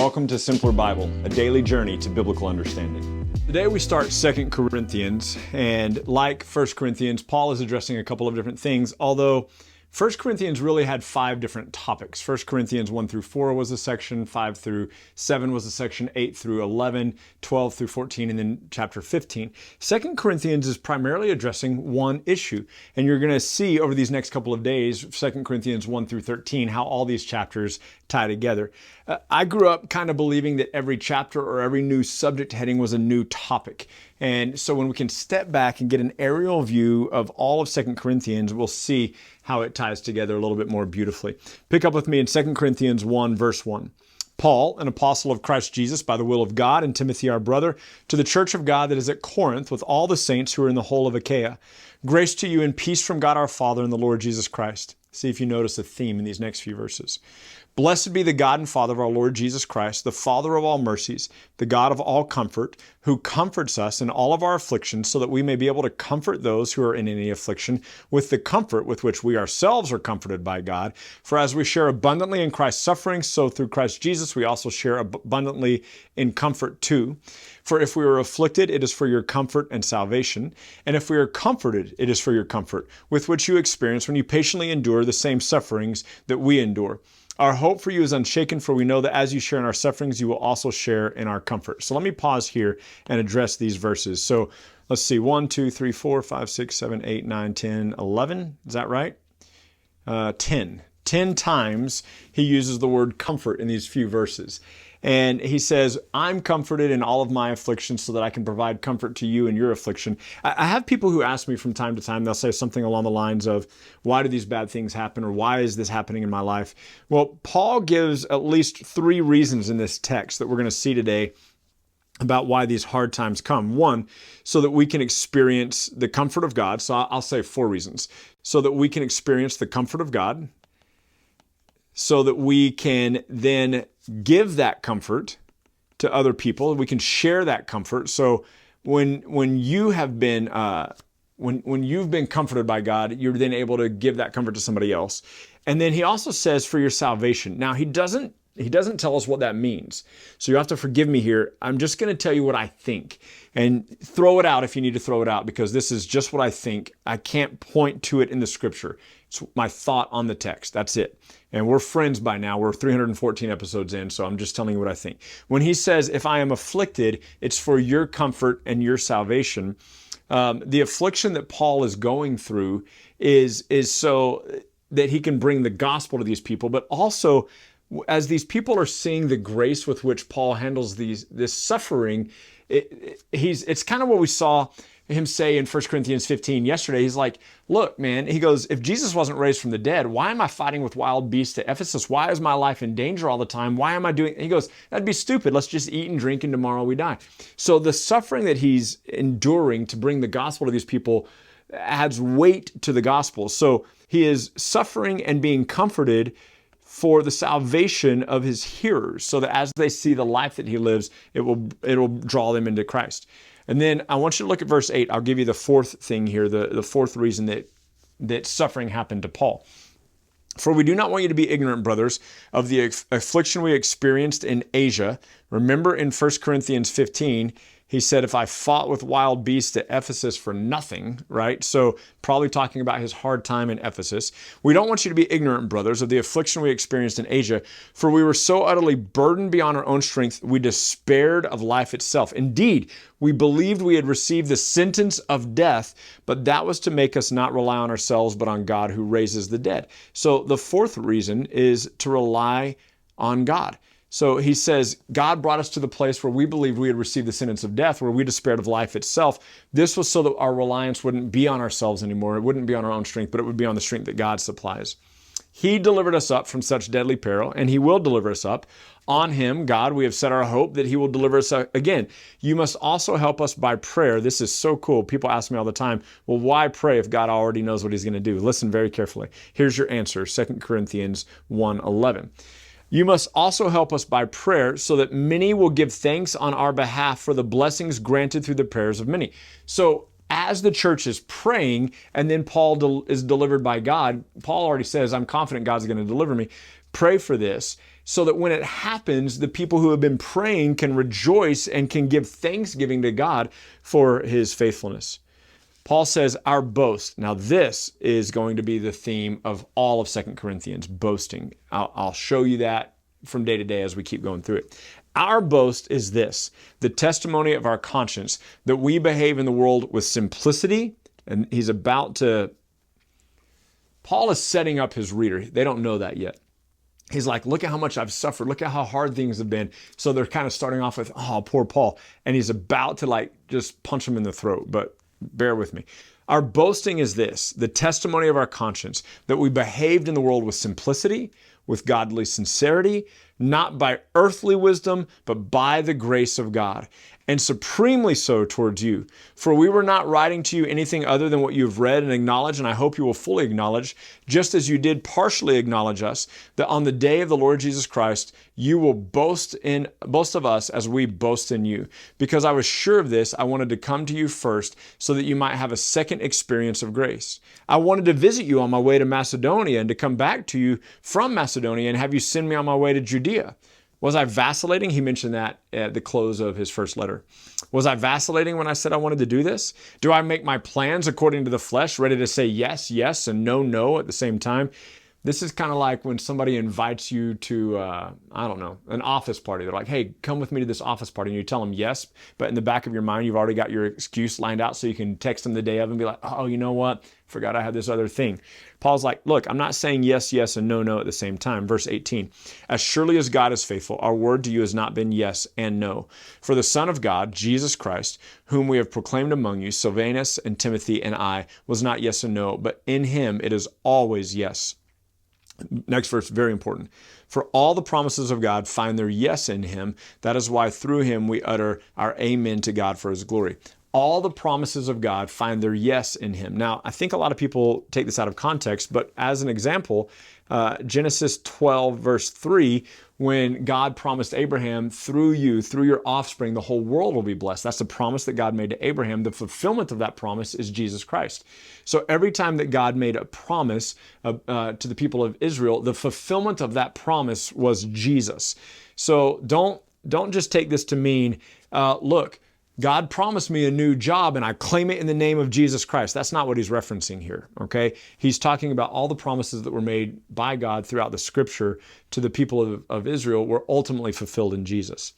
welcome to Simpler Bible, a daily journey to biblical understanding. Today we start 2 Corinthians, and like 1 Corinthians, Paul is addressing a couple of different things, although 1 Corinthians really had 5 different topics. 1 Corinthians 1 through 4 was a section, 5 through 7 was a section, 8 through 11, 12 through 14, and then chapter 15. 2 Corinthians is primarily addressing one issue, and you're going to see over these next couple of days, 2 Corinthians 1 through 13, how all these chapters tie together. I grew up kind of believing that every chapter or every new subject heading was a new topic. And so when we can step back and get an aerial view of all of 2 Corinthians, we'll see how it ties together a little bit more beautifully. Pick up with me in 2 Corinthians 1, verse 1. Paul, an apostle of Christ Jesus by the will of God, and Timothy our brother, to the church of God that is at Corinth with all the saints who are in the whole of Achaia. Grace to you and peace from God our Father and the Lord Jesus Christ. See if you notice a theme in these next few verses. Blessed be the God and Father of our Lord Jesus Christ, the Father of all mercies, the God of all comfort, who comforts us in all of our afflictions, so that we may be able to comfort those who are in any affliction with the comfort with which we ourselves are comforted by God. For as we share abundantly in Christ's sufferings, so through Christ Jesus we also share abundantly in comfort too. For if we are afflicted, it is for your comfort and salvation. And if we are comforted, it is for your comfort, with which you experience when you patiently endure the same sufferings that we endure. Our hope for you is unshaken, for we know that as you share in our sufferings, you will also share in our comfort. So let me pause here and address these verses. So let's see, 1, 2, 3, 4, 5, 6, 7, 8, 9, 10, 11. Is that right? 10. 10 times he uses the word comfort in these few verses. And he says, I'm comforted in all of my afflictions so that I can provide comfort to you in your affliction. I have people who ask me from time to time, they'll say something along the lines of, why do these bad things happen? Or why is this happening in my life? Well, Paul gives at least 3 reasons in this text that we're going to see today about why these hard times come. 1, so that we can experience the comfort of God. So I'll say 4 reasons. So that we can experience the comfort of God. So that we can then give that comfort to other people. We can share that comfort. So when you have been when you've been comforted by God, you're then able to give that comfort to somebody else. And then he also says for your salvation. Now he doesn't tell us what that means. So you have to forgive me here. I'm just going to tell you what I think. And throw it out if you need to throw it out, because this is just what I think. I can't point to it in the scripture. It's my thought on the text. That's it. And we're friends by now. We're 314 episodes in, so I'm just telling you what I think. When he says, if I am afflicted, it's for your comfort and your salvation. The affliction that Paul is going through is so that he can bring the gospel to these people, but also as these people are seeing the grace with which Paul handles this suffering, it's kind of what we saw him say in 1 Corinthians 15 yesterday. He's like, look, man, he goes, if Jesus wasn't raised from the dead, why am I fighting with wild beasts to Ephesus? Why is my life in danger all the time? Why am I doing? He goes, that'd be stupid. Let's just eat and drink and tomorrow we die. So the suffering that he's enduring to bring the gospel to these people adds weight to the gospel. So he is suffering and being comforted for the salvation of his hearers, so that as they see the life that he lives, it will draw them into Christ. And then I want you to look at verse 8. I'll give you the 4th thing here, the 4th reason that suffering happened to Paul. For we do not want you to be ignorant, brothers, of the affliction we experienced in Asia. Remember in 1 Corinthians 15, he said, if I fought with wild beasts at Ephesus for nothing, right? So probably talking about his hard time in Ephesus. We don't want you to be ignorant, brothers, of the affliction we experienced in Asia, for we were so utterly burdened beyond our own strength, we despaired of life itself. Indeed, we believed we had received the sentence of death, but that was to make us not rely on ourselves, but on God who raises the dead. So the 4th reason is to rely on God. So he says, God brought us to the place where we believed we had received the sentence of death, where we despaired of life itself. This was so that our reliance wouldn't be on ourselves anymore. It wouldn't be on our own strength, but it would be on the strength that God supplies. He delivered us up from such deadly peril, and he will deliver us up. On him, God, we have set our hope that he will deliver us again. You must also help us by prayer. This is so cool. People ask me all the time, well, why pray if God already knows what he's going to do? Listen very carefully. Here's your answer, 2 Corinthians 1:11. You must also help us by prayer so that many will give thanks on our behalf for the blessings granted through the prayers of many. So as the church is praying and then Paul is delivered by God, Paul already says, I'm confident God's going to deliver me. Pray for this so that when it happens, the people who have been praying can rejoice and can give thanksgiving to God for his faithfulness. Paul says our boast. Now this is going to be the theme of all of 2 Corinthians, boasting. I'll show you that from day to day as we keep going through it. Our boast is this, the testimony of our conscience, that we behave in the world with simplicity. And Paul is setting up his reader. They don't know that yet. He's like, look at how much I've suffered. Look at how hard things have been. So they're kind of starting off with, oh, poor Paul. And he's about to just punch him in the throat. But bear with me. Our boasting is this, the testimony of our conscience, that we behaved in the world with simplicity, with godly sincerity, not by earthly wisdom, but by the grace of God, and supremely so towards you. For we were not writing to you anything other than what you have read and acknowledged, and I hope you will fully acknowledge, just as you did partially acknowledge us, that on the day of the Lord Jesus Christ, you will boast of us as we boast in you. Because I was sure of this, I wanted to come to you first so that you might have a second experience of grace. I wanted to visit you on my way to Macedonia and to come back to you from Macedonia and have you send me on my way to Judea. Was I vacillating? He mentioned that at the close of his first letter. Was I vacillating when I said I wanted to do this? Do I make my plans according to the flesh, ready to say yes, yes, and no, no at the same time? This is kind of like when somebody invites you to, an office party. They're like, hey, come with me to this office party. And you tell them yes, but in the back of your mind, you've already got your excuse lined out so you can text them the day of and be like, oh, you know what? Forgot I had this other thing. Paul's like, look, I'm not saying yes, yes, and no, no at the same time. Verse 18, as surely as God is faithful, our word to you has not been yes and no. For the Son of God, Jesus Christ, whom we have proclaimed among you, Silvanus and Timothy and I, was not yes and no, but in him it is always yes. Next verse, very important. For all the promises of God find their yes in him. That is why through him we utter our amen to God for his glory. All the promises of God find their yes in him. Now, I think a lot of people take this out of context, but as an example, Genesis 12, verse 3, when God promised Abraham, through you, through your offspring, the whole world will be blessed. That's the promise that God made to Abraham. The fulfillment of that promise is Jesus Christ. So every time that God made a promise to the people of Israel, the fulfillment of that promise was Jesus. So don't just take this to mean, look, God promised me a new job and I claim it in the name of Jesus Christ. That's not what he's referencing here, okay? He's talking about all the promises that were made by God throughout the scripture to the people of Israel were ultimately fulfilled in Jesus.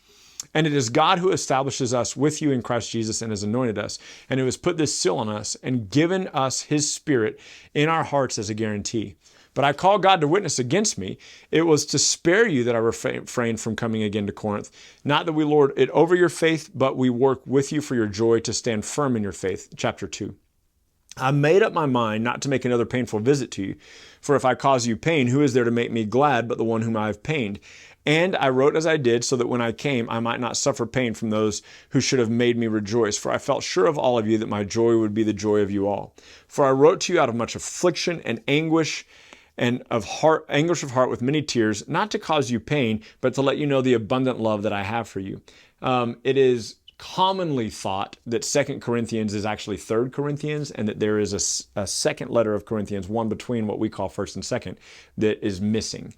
And it is God who establishes us with you in Christ Jesus and has anointed us, and who has put this seal on us and given us his Spirit in our hearts as a guarantee. But I call God to witness against me. It was to spare you that I refrained from coming again to Corinth. Not that we lord it over your faith, but we work with you for your joy to stand firm in your faith. Chapter 2. I made up my mind not to make another painful visit to you. For if I cause you pain, who is there to make me glad but the one whom I have pained? And I wrote as I did, so that when I came, I might not suffer pain from those who should have made me rejoice. For I felt sure of all of you that my joy would be the joy of you all. For I wrote to you out of much affliction and anguish of heart with many tears, not to cause you pain, but to let you know the abundant love that I have for you. It is commonly thought that 2 Corinthians is actually 3 Corinthians, and that there is a second letter of Corinthians, one between what we call 1st and 2nd, that is missing.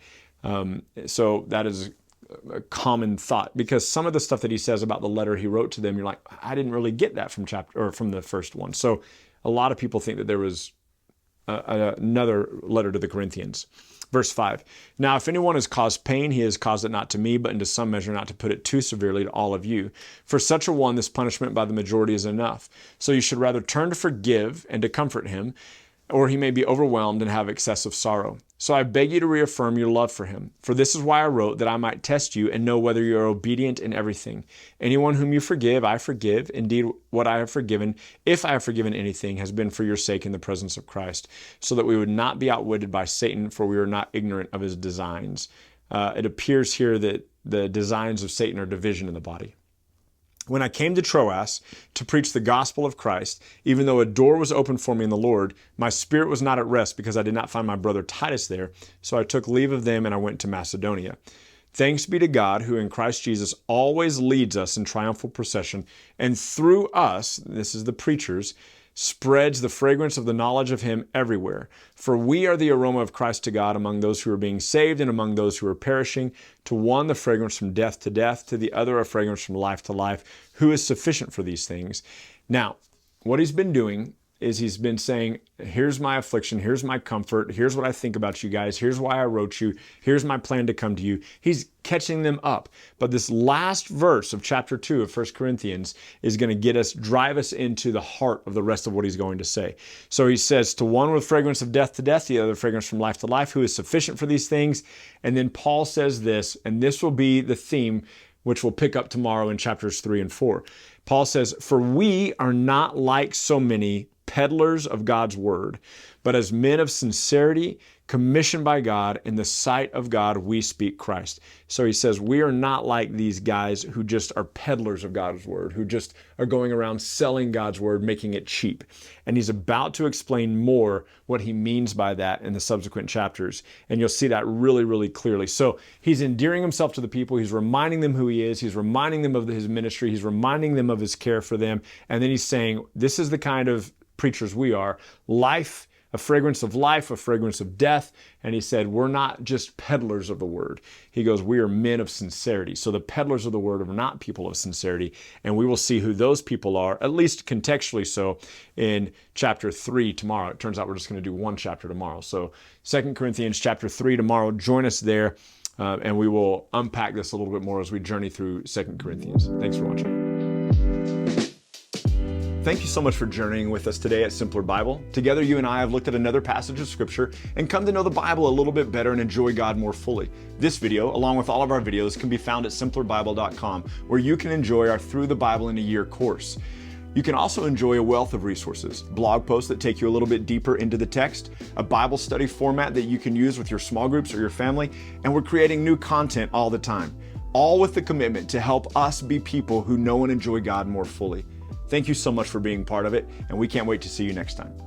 So that is a common thought, because some of the stuff that he says about the letter he wrote to them, you're like, I didn't really get that from the first one. So a lot of people think that there was another letter to the Corinthians. Verse 5, now if anyone has caused pain, he has caused it not to me, but into some measure, not to put it too severely, to all of you. For such a one, this punishment by the majority is enough. So you should rather turn to forgive and to comfort him, or he may be overwhelmed and have excessive sorrow. So I beg you to reaffirm your love for him. For this is why I wrote, that I might test you and know whether you are obedient in everything. Anyone whom you forgive, I forgive. Indeed, what I have forgiven, if I have forgiven anything, has been for your sake in the presence of Christ, so that we would not be outwitted by Satan, for we are not ignorant of his designs. It appears here that the designs of Satan are division in the body. When I came to Troas to preach the gospel of Christ, even though a door was opened for me in the Lord, my spirit was not at rest because I did not find my brother Titus there. So I took leave of them and I went to Macedonia. Thanks be to God, who in Christ Jesus always leads us in triumphal procession, and through us, this is the preachers, spreads the fragrance of the knowledge of him everywhere. For we are the aroma of Christ to God among those who are being saved and among those who are perishing. To one, the fragrance from death to death, to the other, a fragrance from life to life. Who is sufficient for these things? Now, what he's been doing is he's been saying, here's my affliction, here's my comfort, here's what I think about you guys, here's why I wrote you, here's my plan to come to you. He's catching them up. But this last verse of chapter 2 of 1 Corinthians is going to drive us into the heart of the rest of what he's going to say. So he says, to one with fragrance of death to death, the other fragrance from life to life, who is sufficient for these things. And then Paul says this, and this will be the theme which we'll pick up tomorrow in chapters 3 and 4. Paul says, for we are not like so many peddlers of God's word, but as men of sincerity, commissioned by God, in the sight of God, we speak Christ. So he says, we are not like these guys who just are peddlers of God's word, who just are going around selling God's word, making it cheap. And he's about to explain more what he means by that in the subsequent chapters. And you'll see that really, really clearly. So he's endearing himself to the people. He's reminding them who he is. He's reminding them of his ministry. He's reminding them of his care for them. And then he's saying, this is the kind of preachers we are. Life, a fragrance of life, a fragrance of death. And he said, we're not just peddlers of the word. He goes, we are men of sincerity. So the peddlers of the word are not people of sincerity. And we will see who those people are, at least contextually so, in chapter 3 tomorrow. It turns out we're just going to do one chapter tomorrow. So 2 Corinthians chapter 3 tomorrow. Join us there. And we will unpack this a little bit more as we journey through 2 Corinthians. Thanks for watching. Thank you so much for journeying with us today at Simpler Bible. Together, you and I have looked at another passage of Scripture and come to know the Bible a little bit better and enjoy God more fully. This video, along with all of our videos, can be found at simplerbible.com, where you can enjoy our Through the Bible in a Year course. You can also enjoy a wealth of resources, blog posts that take you a little bit deeper into the text, a Bible study format that you can use with your small groups or your family, and we're creating new content all the time, all with the commitment to help us be people who know and enjoy God more fully. Thank you so much for being part of it, and we can't wait to see you next time.